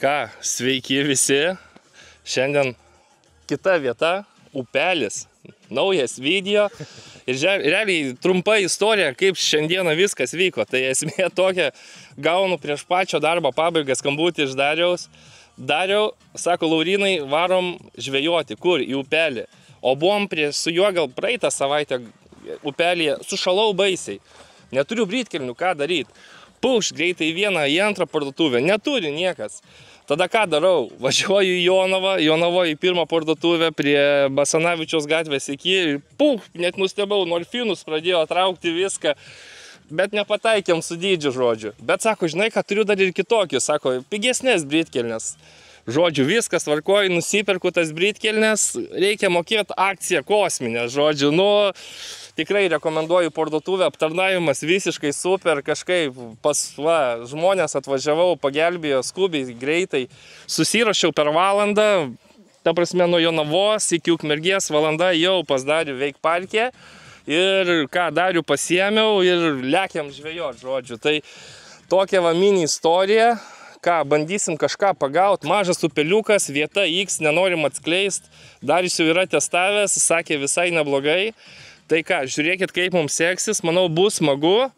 Ką, sveiki visi. Šiandien kita vieta, upelis, naujas video. Ir realiai trumpa istorija, kaip šiandieną viskas vyko. Tai esmė tokia, gaunu prieš pačio darbo pabaigą skambutį iš Dariaus. Dariau, sako, Laurinai, varom žvejoti. Kur? Į upelį. O buvom su juo gal praeitą savaitę upelėje. Sušalau baisiai. Neturiu brytkelnių, ką daryti. Pūkš greitai į vieną, į antrą parduotuvę. Neturi niekas. Tada ką darau? Važiuoju į Jonavą į pirmą parduotuvę prie Basanavičiaus gatvės iki. Pūk, net nustebau, Norfinus pradėjo traukti viską. Bet nepataikėm su dydžiu, žodžiu. Bet sako, žinai, ką turiu dar ir kitokį. Sako, pigesnės brytkelnės. Žodžiu, viskas tvarkoju, nusiperku tas brytkelnes, reikia mokėti akciją kosminę, žodžiu, tikrai rekomenduoju parduotuvę, aptarnavimas visiškai super, kažkaip žmonės atvažiavau, pagelbėjo skubiai, greitai, susirašiau per valandą, ta prasme nuo Jonavos iki Ukmergės valanda jau pas Darių veik parke ir ką Darių pasiėmiau ir lekiam žvejot, žodžiu, tai tokia va mini istorija. Ką, bandysim kažką pagauti, mažas upeliukas, vieta X, nenorim atskleist, Darius jau yra testavęs, sakė visai neblogai. Tai ką, žiūrėkit, kaip mums seksis, manau, bus smagu.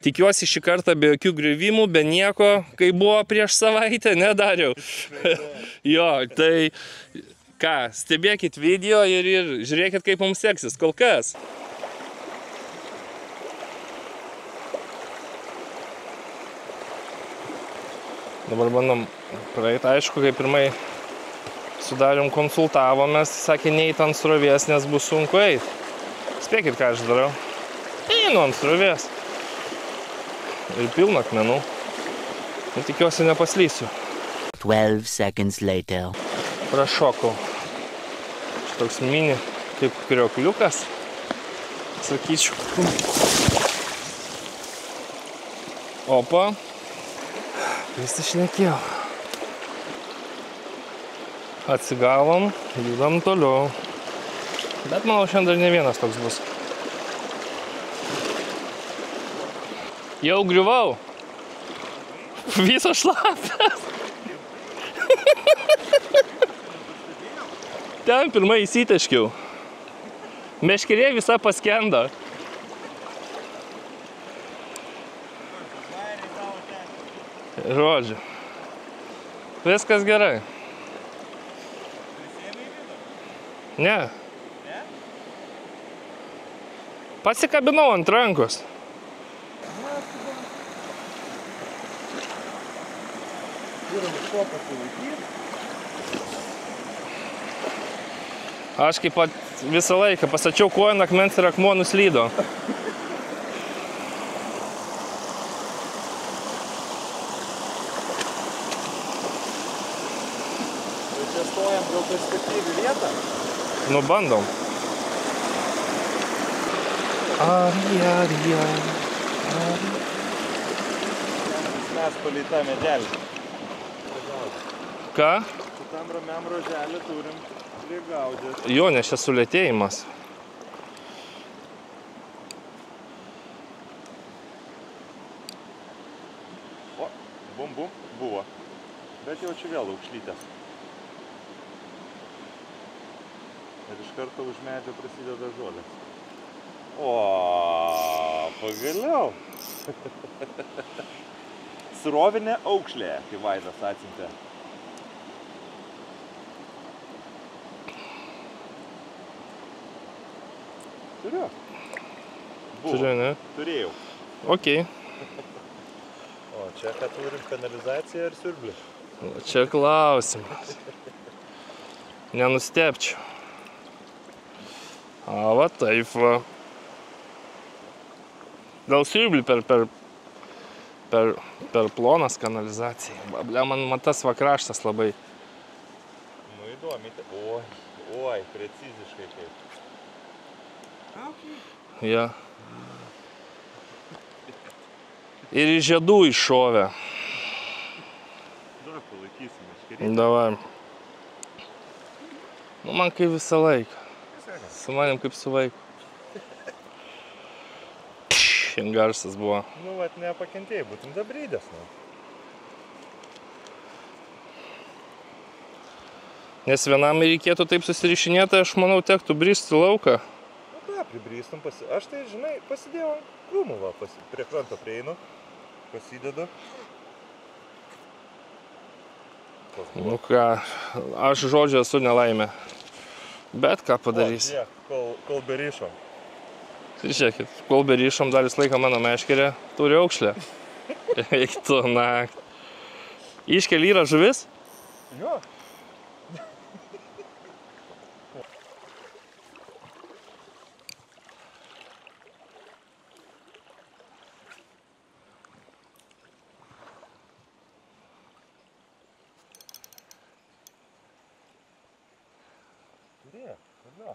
Tikiuosi šį kartą be jokių griuvimų, be nieko, kai buvo prieš savaitę, ne, Dariau? Jo, tai ką, stebėkit video ir žiūrėkit, kaip mums seksis, kol kas. Dabar bandom praeiti, aišku, kai pirmai su Darium konsultavomės, sakė, neįt ant srovės, nes bus sunku eiti. Spėkit, ką aš darau. Einu ant srovės. Ir pilna akmenų. Ir tikiuosi nepaslysiu. 12 seconds later. Prašokau. Čia toks mini, kaip kriokliukas. Sakyčiau. Opa. Prisišnekėjau. Atsigavom, judam toliau. Bet manau, šiandien dar ne vienas toks bus. Jau griuvau. Viso šlapės. Ten pirmai įsiteškiau. Meškerė visa paskendo. Žodžiu. Viskas gerai. Ne. Pasikabinau ant rankos. Aš kaip visą laiką pastačiau koją ant akmens ir akmuo nuslydo. Stojam gal perspektyvių vietą? Nu, bandom. Mes palei tą medelį. Ką? Šitam ramiam roželį turim prigaudyti. Jo, nes čia sulėtėjimas. O, bum, buvo. Bet jau čia vėl aukšlytės. Ir iš karto už medžio prasideda žolės. O, pagaliau. Srovinė aukšlė, kaip Vaidas atsiuntė. Turiu. Turiu, ne? Turėjau. Okei. O, čia ką turim, kanalizaciją ir siurblį. Čia klausimas. Nenustepčiau. Va taip va. Gal siurblį per plonas kanalizacijai. Ble, man tas va kraštas labai. Nu įdomi. Oi, preciziškai kaip. Ja. Ir į žiedų iššovė. Dar palaikysim meškerį. Davai. Nu, man kaip visą laiką. Su manim kaip su vaiku. Garsas buvo. Nu, vat nepakentėjai, būtum dabrydės, nu. Nes vienam reikėtų taip susirišinėti, aš manau, tektų bristi lauką. Nu ką, pribrystum, aš tai, žinai, pasidėjau krūmų, va, prie kranto prieinu, pasidedu. Nu ką, aš žodžiu esu nelaimė. Bet ką padarys? O, žiūrėk, kol beryšom. Žiūrėkit, kol beryšom, dar visą laiką mano meškerė turi aukšlę. Eik tu naktį. Iškeli yra žuvis? Jo. Turėjo, vadinu.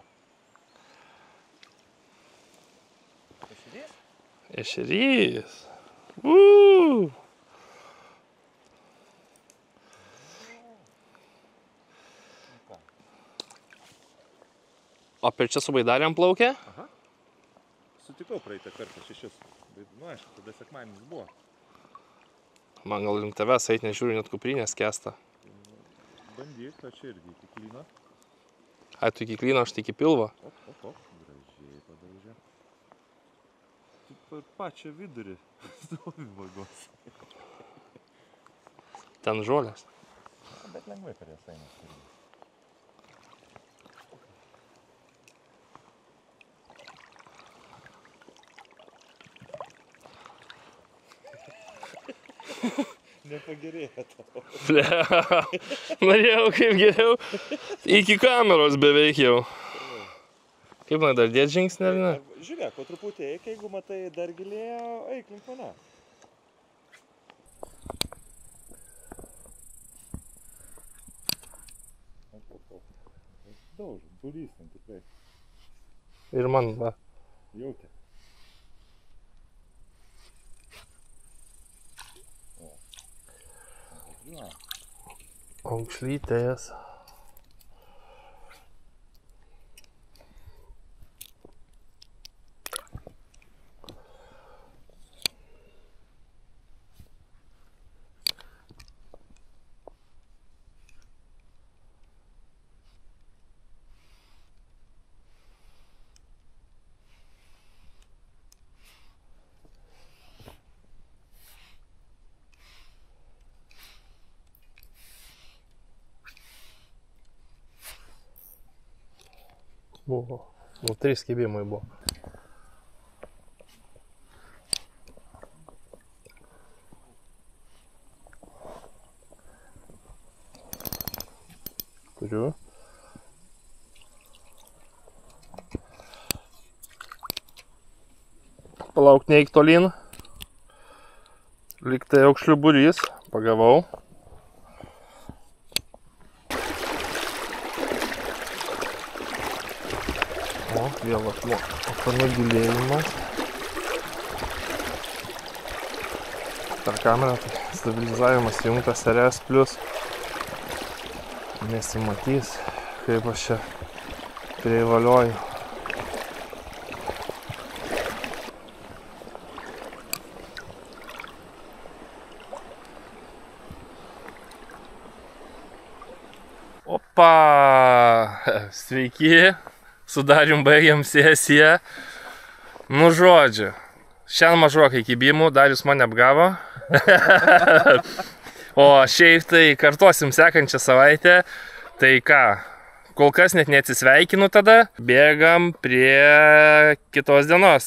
Ešerys? Ešerys. O per čia su baidarėm plaukė? Aha. Sutikau praeitą kartą 6. Nu, aišku, tada sekmadienis buvo. Man gal link tavęs eit, nežiūriu, net kuprinės skęsta. Bandyk, o čia irgi iki klyno. Ai, tu iki klyno, aš tai iki pilvo. Op. Gražiai padaužė. Tu per pačią vidurį stovi vagos. Ten žolės. Bet lengvai per jas eina. Nepagerėjo tavo. Norėjau kaip geriau. Iki kameros beveik jau. Kaip man dar dėt žingsnį, ar ne? Žiūrėk, po truputį eik, jeigu matai dar gilėjo, eik link mane. Daužom, burystam tikrai. Ir man, va. Jautė. Aukšlytės. Buvo. Nu, 3 kibimai buvo. Turiu. Palauk, neik tolyn. Liktai aukšlių būrys. Pagavau. O, vėl akmenų gilėjimas. Per kamerą tai stabilizavimas įjungtas RS+. Nesimatys, kaip aš čia privalioju. Opa! Sveiki! Su Darium baigiam sesiją. Nu žodžiu, šiandien mažokai kibimų, Darius mane apgavo. O šiaip tai kartuosim sekančią savaitę. Tai ką, kol kas net neatsisveikinu tada. Bėgam prie kitos dienos.